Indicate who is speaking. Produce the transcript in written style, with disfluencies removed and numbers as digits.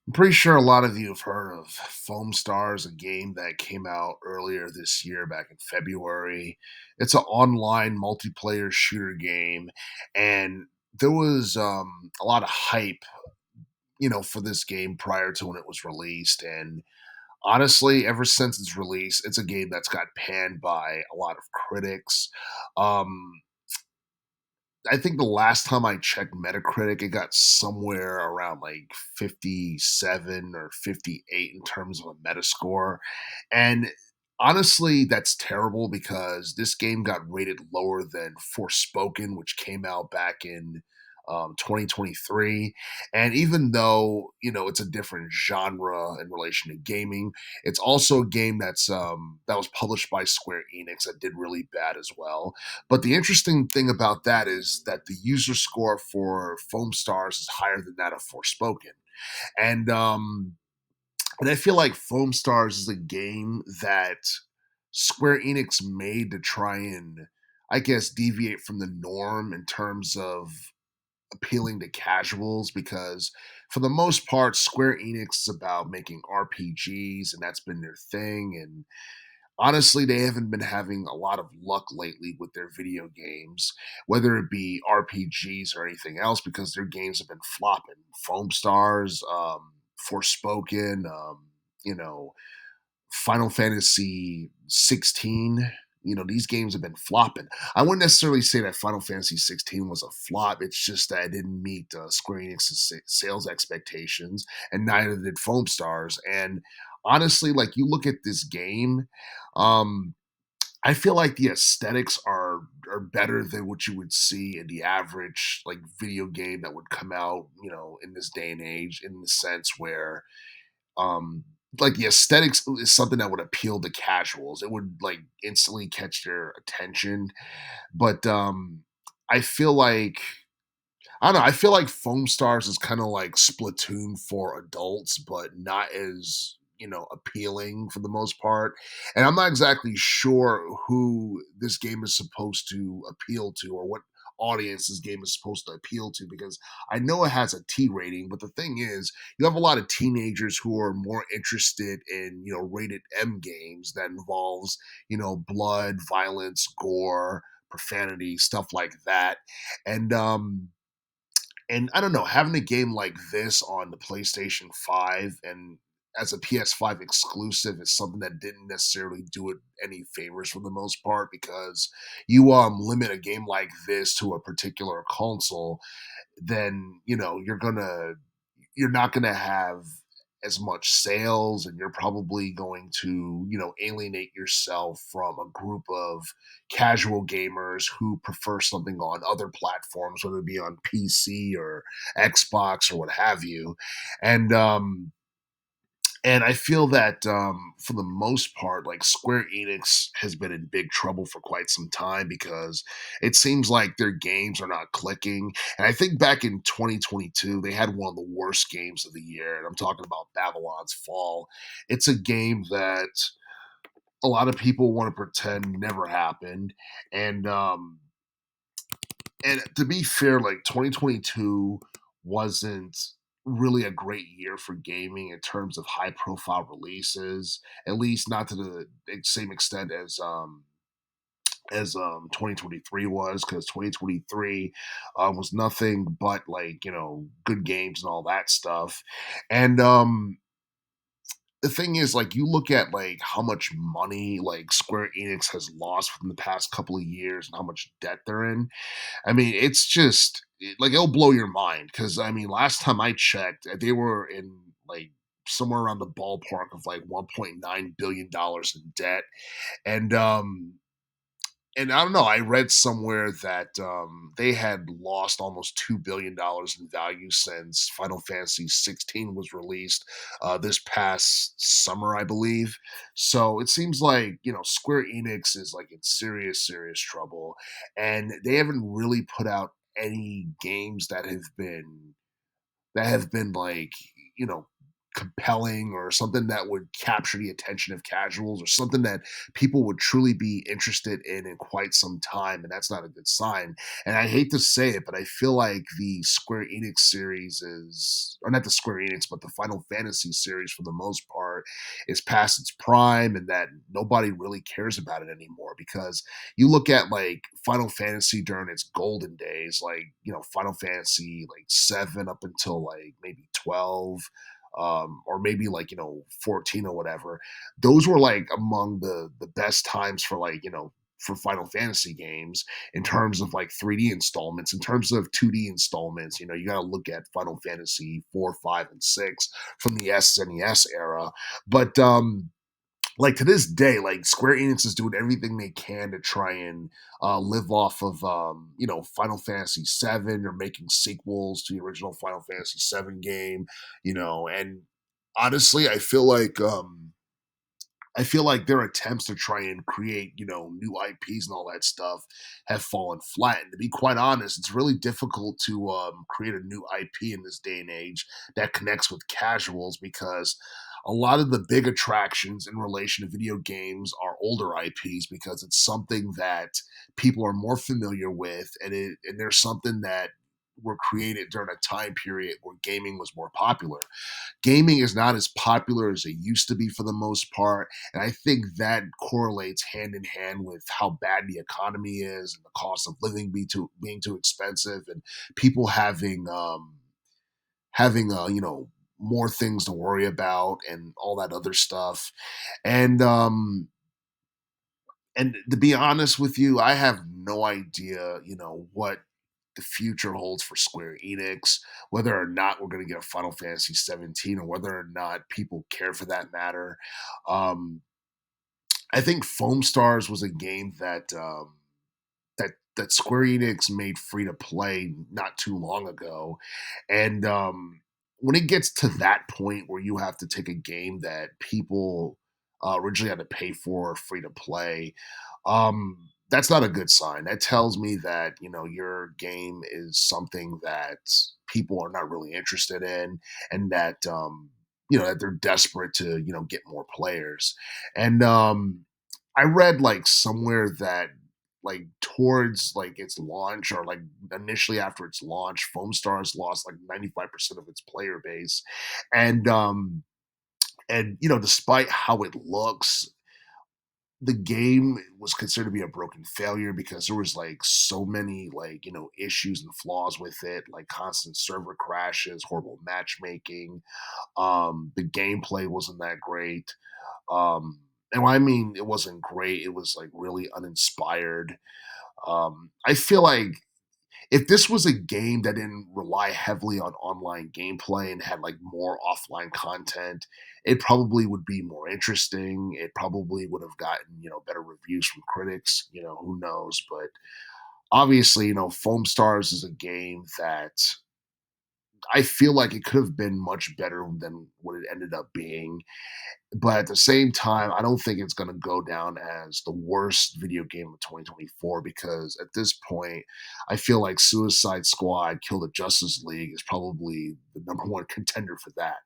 Speaker 1: I'm pretty sure a lot of you have heard of Foamstars, a game that came out earlier this year, back in February. It's an online multiplayer shooter game, and there was a lot of hype, for this game prior to when it was released. And honestly, ever since its release, it's a game that's got panned by a lot of critics. Um, I think the last time I checked Metacritic, it got somewhere around like 57 or 58 in terms of a Metascore. And honestly, that's terrible because this game got rated lower than Forspoken, which came out back in 2023. And even though, it's a different genre in relation to gaming, it's also a game that was published by Square Enix that did really bad as well. But the interesting thing about that is that the user score for Foam Stars is higher than that of Forspoken. And and I feel like Foam Stars is a game that Square Enix made to try and, I guess, deviate from the norm in terms of appealing to casuals, because for the most part Square Enix is about making RPGs and that's been their thing. And honestly, they haven't been having a lot of luck lately with their video games, whether it be RPGs or anything else, because their games have been flopping. Foam Stars, Forspoken, you know, Final Fantasy 16. These games have been flopping. I wouldn't necessarily say that Final Fantasy 16 was a flop. It's just that it didn't meet Square Enix's sales expectations, and neither did Foam Stars. And honestly, like, you look at this game, um, I feel like the aesthetics are better than what you would see in the average like video game that would come out, in this day and age, in the sense where um like the aesthetics is something that would appeal to casuals. It would like instantly catch their attention. But I feel like I don't know, I feel like Foam Stars is kind of like Splatoon for adults, but not as, appealing for the most part. And I'm not exactly sure who this game is supposed to appeal to, or what audience this game is supposed to appeal to, because I know it has a T rating, but the thing is, you have a lot of teenagers who are more interested in, rated M games that involves, blood, violence, gore, profanity, stuff like that. And and I don't know, having a game like this on the PlayStation 5 and as a PS5 exclusive is something that didn't necessarily do it any favors for the most part, because you limit a game like this to a particular console, then you're not gonna have as much sales, and you're probably going to, alienate yourself from a group of casual gamers who prefer something on other platforms, whether it be on PC or Xbox or what have you. And and I feel that, for the most part, like, Square Enix has been in big trouble for quite some time, because it seems like their games are not clicking. And I think back in 2022, they had one of the worst games of the year, and I'm talking about Babylon's Fall. It's a game that a lot of people want to pretend never happened. And and to be fair, like, 2022 wasn't really a great year for gaming in terms of high profile releases, at least not to the same extent as 2023 was, because 2023 was nothing but, like, good games and all that stuff. And the thing is, like, you look at like how much money like Square Enix has lost within the past couple of years and how much debt they're in. I mean, it's just like, it'll blow your mind, because I mean, last time I checked, they were in like somewhere around the ballpark of like $1.9 billion in debt. And and I don't know, I read somewhere that they had lost almost $2 billion in value since Final Fantasy 16 was released this past summer, I believe. So it seems like, Square Enix is like in serious, serious trouble, and they haven't really put out any games that have been like, you know compelling or something that would capture the attention of casuals or something that people would truly be interested in quite some time, and that's not a good sign. And I hate to say it, but I feel like the Square Enix series is, or not the Square Enix, but the Final Fantasy series for the most part is past its prime, and that nobody really cares about it anymore. Because you look at like Final Fantasy during its golden days, like, Final Fantasy like 7 up until like maybe 12, or maybe like, 14 or whatever. Those were like among the best times for like, for Final Fantasy games in terms of like 3D installments. In terms of 2D installments, you got to look at Final Fantasy 4, 5, and 6 from the SNES era. But like to this day, like Square Enix is doing everything they can to try and live off of Final Fantasy VII, or making sequels to the original Final Fantasy VII game, and honestly, I feel like their attempts to try and create, new IPs and all that stuff have fallen flat. And to be quite honest, it's really difficult to create a new IP in this day and age that connects with casuals, because a lot of the big attractions in relation to video games are older IPs, because it's something that people are more familiar with, and there's something that were created during a time period where gaming was more popular. Gaming is not as popular as it used to be for the most part. And I think that correlates hand in hand with how bad the economy is, and the cost of living being too expensive, and people having more things to worry about and all that other stuff. And to be honest with you, I have no idea, what the future holds for Square Enix, whether or not we're going to get a Final Fantasy 17, or whether or not people care for that matter. Um, I think Foamstars was a game that Square Enix made free to play not too long ago, and when it gets to that point where you have to take a game that people originally had to pay for free to play, that's not a good sign. That tells me that your game is something that people are not really interested in, and that that they're desperate to get more players. And I read like somewhere that like towards like its launch, or like initially after its launch, Foam Stars lost like 95% of its player base. And despite how it looks, the game was considered to be a broken failure, because there was like so many like issues and flaws with it, like constant server crashes, horrible matchmaking. The gameplay wasn't that great. And when I mean it wasn't great, it was like really uninspired. I feel like if this was a game that didn't rely heavily on online gameplay and had like more offline content, it probably would be more interesting. It probably would have gotten, better reviews from critics, who knows. But obviously, Foam Stars is a game that I feel like it could have been much better than what it ended up being. But at the same time, I don't think it's going to go down as the worst video game of 2024, because at this point, I feel like Suicide Squad Kill the Justice League is probably the number one contender for that.